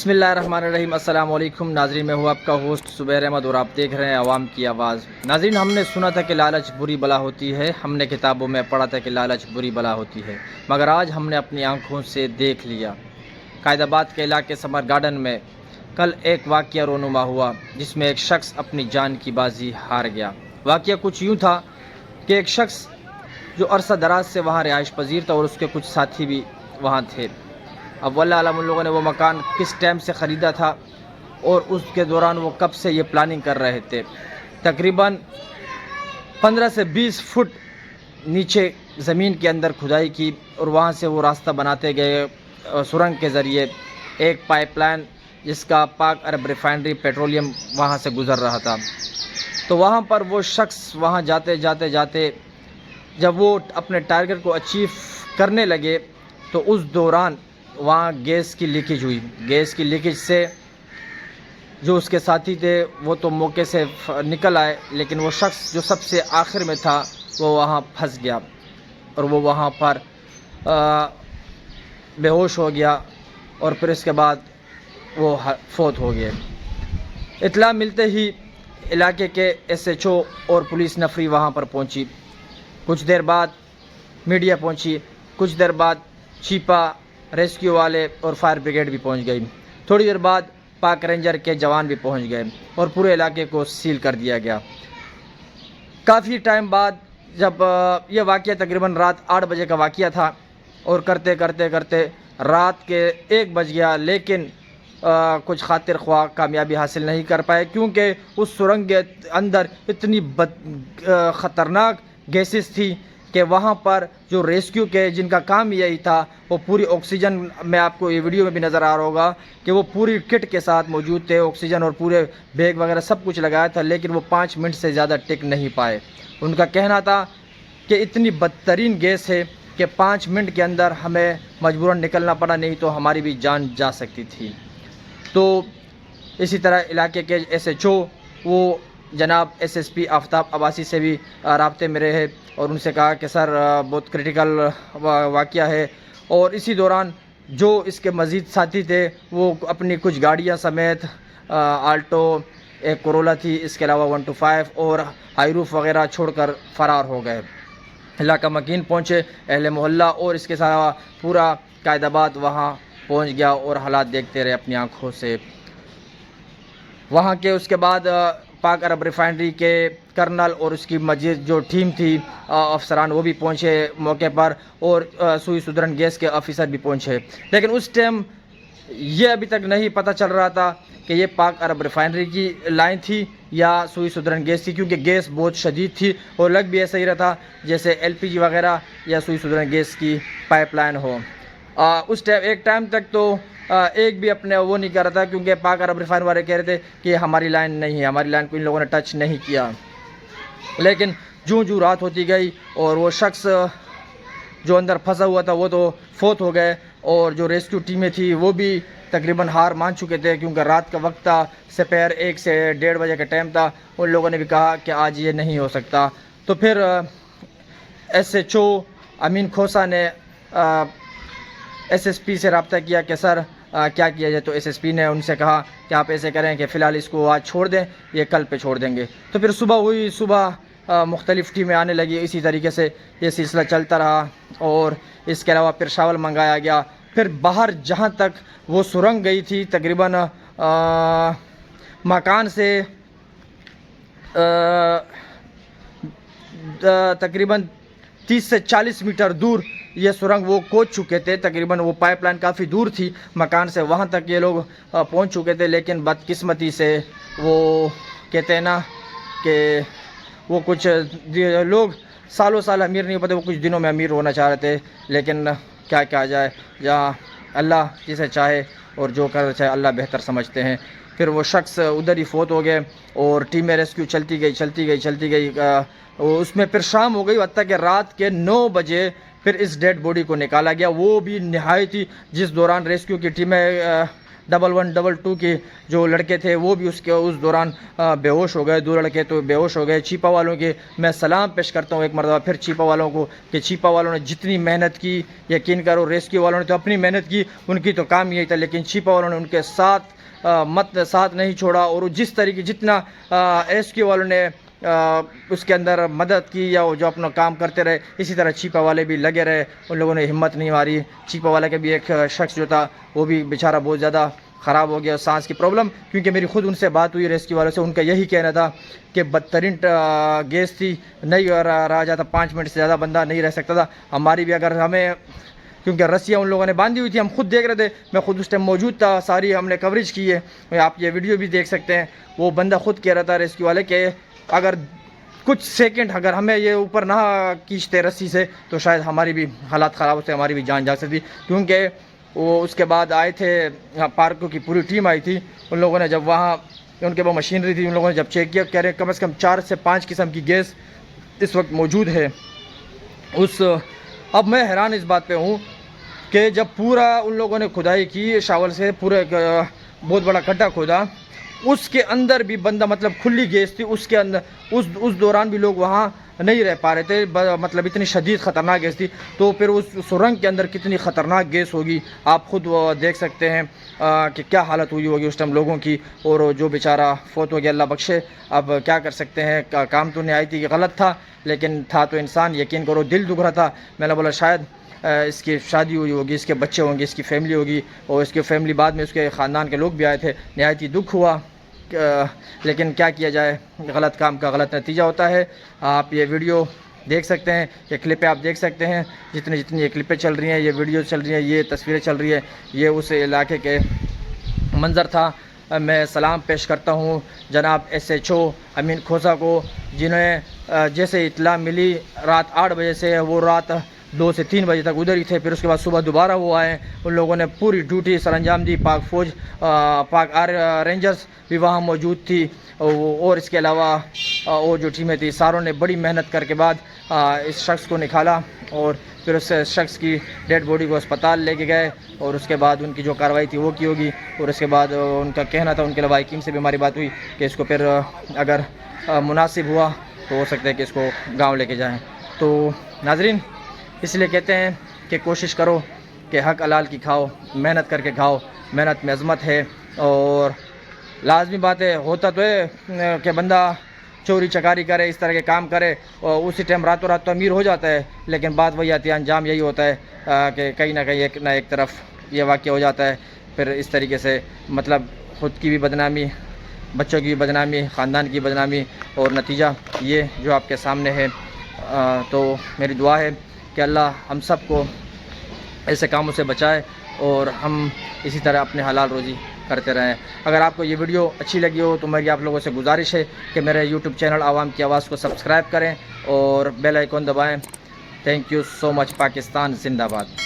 بسم اللہ الرحمن الرحیم۔ السلام علیکم ناظرین، میں ہوں آپ کا ہوسٹ زبیر احمد اور آپ دیکھ رہے ہیں عوام کی آواز۔ ناظرین، ہم نے سنا تھا کہ لالچ بری بلا ہوتی ہے، ہم نے کتابوں میں پڑھا تھا کہ لالچ بری بلا ہوتی ہے، مگر آج ہم نے اپنی آنکھوں سے دیکھ لیا۔ قائد آباد کے علاقے سمر گارڈن میں کل ایک واقعہ رونما ہوا جس میں ایک شخص اپنی جان کی بازی ہار گیا۔ واقعہ کچھ یوں تھا کہ ایک شخص جو عرصہ دراز سے وہاں رہائش پذیر تھا اور اس کے کچھ ساتھی بھی وہاں تھے۔ اب واللہ عالم ان لوگوں نے وہ مکان کس ٹائم سے خریدا تھا اور اس کے دوران وہ کب سے یہ پلاننگ کر رہے تھے۔ تقریباً 15 سے 20 فٹ نیچے زمین کے اندر کھدائی کی اور وہاں سے وہ راستہ بناتے گئے سرنگ کے ذریعے، ایک پائپ لائن جس کا پاک عرب ریفائنری پیٹرولیم وہاں سے گزر رہا تھا۔ تو وہاں پر وہ شخص وہاں جاتے جب وہ اپنے ٹارگٹ کو اچیو کرنے لگے تو اس دوران وہاں گیس کی لیکیج ہوئی۔ گیس کی لیکیج سے جو اس کے ساتھی تھے وہ تو موقع سے نکل آئے، لیکن وہ شخص جو سب سے آخر میں تھا وہ وہاں پھنس گیا اور وہ وہاں پر بے ہوش ہو گیا اور پھر اس کے بعد وہ فوت ہو گئے۔ اطلاع ملتے ہی علاقے کے ایس ایچ او اور پولیس نفری وہاں پر پہنچی۔ کچھ دیر بعد میڈیا پہنچی، کچھ دیر بعد چیپا، ریسکیو والے اور فائر بریگیڈ بھی پہنچ گئی۔ تھوڑی دیر بعد پاک رینجر کے جوان بھی پہنچ گئے اور پورے علاقے کو سیل کر دیا گیا۔ کافی ٹائم بعد جب یہ واقعہ تقریباً رات 8 بجے کا واقعہ تھا اور کرتے رات کے 1 بج گیا، لیکن کچھ خاطر خواہ کامیابی حاصل نہیں کر پائے کیونکہ اس سرنگ کے اندر اتنی خطرناک گیسز تھی کہ وہاں پر جو ریسکیو کے جن کا کام یہی تھا وہ پوری آکسیجن، میں آپ کو یہ ویڈیو میں بھی نظر آ رہا ہوگا کہ وہ پوری کٹ کے ساتھ موجود تھے، آکسیجن اور پورے بیگ وغیرہ سب کچھ لگایا تھا، لیکن وہ 5 منٹ سے زیادہ ٹک نہیں پائے۔ ان کا کہنا تھا کہ اتنی بدترین گیس ہے کہ 5 منٹ کے اندر ہمیں مجبوراً نکلنا پڑا، نہیں تو ہماری بھی جان جا سکتی تھی۔ تو اسی طرح علاقے کے ایس ایچ او وہ جناب ایس ایس پی آفتاب عباسی سے بھی رابطے میں رہے اور ان سے کہا کہ سر بہت کریٹیکل واقعہ ہے، اور اسی دوران جو اس کے مزید ساتھی تھے وہ اپنی کچھ گاڑیاں سمیت آلٹو، ایک کرولا تھی، اس کے علاوہ 125 اور ہائی روف وغیرہ چھوڑ کر فرار ہو گئے۔ علاقہ مکین پہنچے اہل محلہ اور اس کے ساتھ پورا قائد آباد وہاں پہنچ گیا اور حالات دیکھتے رہے اپنی آنکھوں سے۔ وہاں کے اس کے بعد پاک عرب ریفائنری کے کرنل اور اس کی مزید جو ٹیم تھی افسران وہ بھی پہنچے موقع پر، اور سوئی سدرن گیس کے آفیسر بھی پہنچے، لیکن اس ٹائم یہ ابھی تک نہیں پتہ چل رہا تھا کہ یہ پاک عرب ریفائنری کی لائن تھی یا سوئی سدرن گیس تھی، کیونکہ گیس بہت شدید تھی اور لگ بھی ایسا ہی رہا تھا جیسے ایل پی جی وغیرہ یا سوئی سدرن گیس کی پائپ لائن ہو۔ اس ٹائم ایک ٹائم تک تو ایک بھی اپنے وہ نہیں کر رہا تھا، کیونکہ پاک عرب ریفائنری والے کہہ رہے تھے کہ ہماری لائن نہیں ہے، ہماری لائن کو ان لوگوں نے ٹچ نہیں کیا۔ لیکن جوں رات ہوتی گئی اور وہ شخص جو اندر پھنسا ہوا تھا وہ تو فوت ہو گئے، اور جو ریسکیو ٹیمیں تھی وہ بھی تقریباً ہار مان چکے تھے کیونکہ رات کا وقت تھا، سپہر 1 سے 1:30 بجے کا ٹائم تھا۔ ان لوگوں نے بھی کہا کہ آج یہ نہیں ہو سکتا۔ تو پھر ایس ایچ او امین کھوسا نے ایس ایس پی سے رابطہ کیا کہ سر کیا کیا جائے، تو ایس ایس پی نے ان سے کہا کہ آپ ایسے کریں کہ فی الحال اس کو آج چھوڑ دیں، یہ کل پہ چھوڑ دیں گے۔ تو پھر صبح مختلف ٹیمیں آنے لگی، اسی طریقے سے یہ سلسلہ چلتا رہا، اور اس کے علاوہ پھر شاول منگایا گیا۔ پھر باہر جہاں تک وہ سرنگ گئی تھی تقریباً مکان سے تقریباً 30 سے 40 میٹر دور یہ سرنگ وہ کھود چکے تھے، تقریباً وہ پائپ لائن کافی دور تھی مکان سے، وہاں تک یہ لوگ پہنچ چکے تھے، لیکن بدقسمتی سے وہ کہتے ہیں نا کہ وہ کچھ لوگ سالوں سال امیر نہیں ہوتے، وہ کچھ دنوں میں امیر ہونا چاہ رہے تھے، لیکن کیا کہا جائے، جہاں اللہ جسے چاہے اور جو کر چاہے اللہ بہتر سمجھتے ہیں۔ پھر وہ شخص ادھر ہی فوت ہو گئے اور ٹیم ریسکیو چلتی گئی، اس میں پھر شام ہو گئی، حتیٰ کہ رات کے 9 بجے پھر اس ڈیڈ باڈی کو نکالا گیا، وہ بھی نہایت ہی، جس دوران ریسکیو کی ٹیمیں 1112 کے جو لڑکے تھے وہ بھی اس دوران بے ہوش ہو گئے. 2 لڑکے تو بے ہوش ہو گئے. چیپا والوں کے میں سلام پیش کرتا ہوں ایک مرتبہ پھر چیپا والوں کو کہ چیپا والوں نے جتنی محنت کی, یقین کرو ریسکیو والوں نے تو اپنی محنت کی, ان کی تو کام یہی تھا, لیکن چیپا والوں نے ان کے ساتھ نہیں چھوڑا. اور جس طریقے جتنا ریسکیو والوں نے اس کے اندر مدد کی یا وہ جو اپنا کام کرتے رہے, اسی طرح چیپا والے بھی لگے رہے, ان لوگوں نے ہمت نہیں ماری. چیپا والے کے بھی ایک شخص جو تھا وہ بھی بیچارہ بہت زیادہ خراب ہو گیا, سانس کی پرابلم, کیونکہ میری خود ان سے بات ہوئی ریسکیو والوں سے. ان کا یہی کہنا تھا کہ بدترین گیس تھی, نہیں رہا جاتا, 5 منٹ سے زیادہ بندہ نہیں رہ سکتا تھا. ہماری بھی اگر ہمیں, کیونکہ رسیاں ان لوگوں نے باندھی ہوئی تھی, ہم خود دیکھ رہے تھے, میں خود اس ٹائم موجود تھا, ساری ہم نے کوریج کی ہے, آپ یہ ویڈیو بھی دیکھ سکتے ہیں. وہ بندہ خود کہہ رہا تھا ریسکیو والے کہ اگر کچھ سیکنڈ اگر ہمیں یہ اوپر نہ کھینچتے رسی سے تو شاید ہماری بھی حالات خراب ہوتے, ہماری بھی جان جا سکتی. کیونکہ وہ اس کے بعد آئے تھے, پارکوں کی پوری ٹیم آئی تھی, ان لوگوں نے جب وہاں ان کے وہ مشینری تھی, ان لوگوں نے جب چیک کیا, کہہ رہے کم از کم 4 سے 5 قسم کی گیس اس وقت موجود ہے. اب میں حیران اس بات پہ ہوں کہ جب پورا ان لوگوں نے کھدائی کی شاول سے, پورے بہت بڑا گڈھا کھودا, اس کے اندر بھی بندہ, مطلب کھلی گیس تھی اس کے اندر, اس دوران بھی لوگ وہاں نہیں رہ پا رہے تھے, مطلب اتنی شدید خطرناک گیس تھی. تو پھر اس سرنگ کے اندر کتنی خطرناک گیس ہوگی آپ خود دیکھ سکتے ہیں کہ کیا حالت ہوئی ہوگی اس ٹائم لوگوں کی. اور جو بیچارہ فوت ہو گیا, اللہ بخشے. اب کیا کر سکتے ہیں, کام تو نہیں آئی تھی کہ غلط تھا, لیکن تھا تو انسان, یقین کرو دل دکھ رہا تھا. میں نے بولا شاید اس کی شادی ہوئی ہوگی, اس کے بچے ہوں گے, اس کی فیملی ہوگی, اور اس کی فیملی بعد میں اس کے خاندان کے لوگ بھی آئے تھے. نہایت ہی دکھ ہوا, لیکن کیا کیا جائے, غلط کام کا غلط نتیجہ ہوتا ہے. آپ یہ ویڈیو دیکھ سکتے ہیں, یہ کلپیں آپ دیکھ سکتے ہیں, جتنی یہ کلپیں چل رہی ہیں, یہ ویڈیو چل رہی ہیں, یہ تصویریں چل رہی ہیں, یہ اس علاقے کے منظر تھا. میں سلام پیش کرتا ہوں جناب SHO امین کھوسا کو, جنہیں جیسے اطلاع ملی رات 8 بجے سے, وہ رات 2 سے 3 بجے تک ادھر ہی تھے. پھر اس کے بعد صبح دوبارہ وہ آئے, ان لوگوں نے پوری ڈیوٹی سر انجام دی. پاک فوج, پاک رینجرز بھی وہاں موجود تھی, اور اس کے علاوہ اور جو ٹیمیں تھیں, ساروں نے بڑی محنت کر کے بعد اس شخص کو نکالا, اور پھر اس شخص کی ڈیڈ باڈی کو اسپتال لے کے گئے, اور اس کے بعد ان کی جو کارروائی تھی وہ کی ہوگی. اور اس کے بعد ان کا کہنا تھا, ان کے علاوہ حکیم سے بھی ہماری بات ہوئی کہ اس کو پھر اگر مناسب ہوا تو ہو سکتا ہے کہ اس کو گاؤں لے کے جائیں. تو ناظرین, اس لیے کہتے ہیں کہ کوشش کرو کہ حق حلال کی کھاؤ, محنت کر کے کھاؤ, محنت میں عظمت ہے. اور لازمی بات ہے, ہوتا تو ہے کہ بندہ چوری چکاری کرے, اس طرح کے کام کرے, اور اسی ٹائم راتوں رات تو امیر ہو جاتا ہے, لیکن بات وہی آتی ہے, انجام یہی ہوتا ہے کہ کہیں نہ کہیں ایک طرف یہ واقعہ ہو جاتا ہے. پھر اس طریقے سے مطلب خود کی بھی بدنامی, بچوں کی بھی بدنامی, خاندان کی بدنامی, اور نتیجہ یہ جو آپ کے سامنے ہے. تو میری دعا ہے کہ اللہ ہم سب کو ایسے کاموں سے بچائے, اور ہم اسی طرح اپنے حلال روزی کرتے رہیں. اگر آپ کو یہ ویڈیو اچھی لگی ہو تو میری آپ لوگوں سے گزارش ہے کہ میرے YouTube چینل عوام کی آواز کو سبسکرائب کریں اور بیل آئیکن دبائیں. Thank you so much. Pakistan زندہ باد.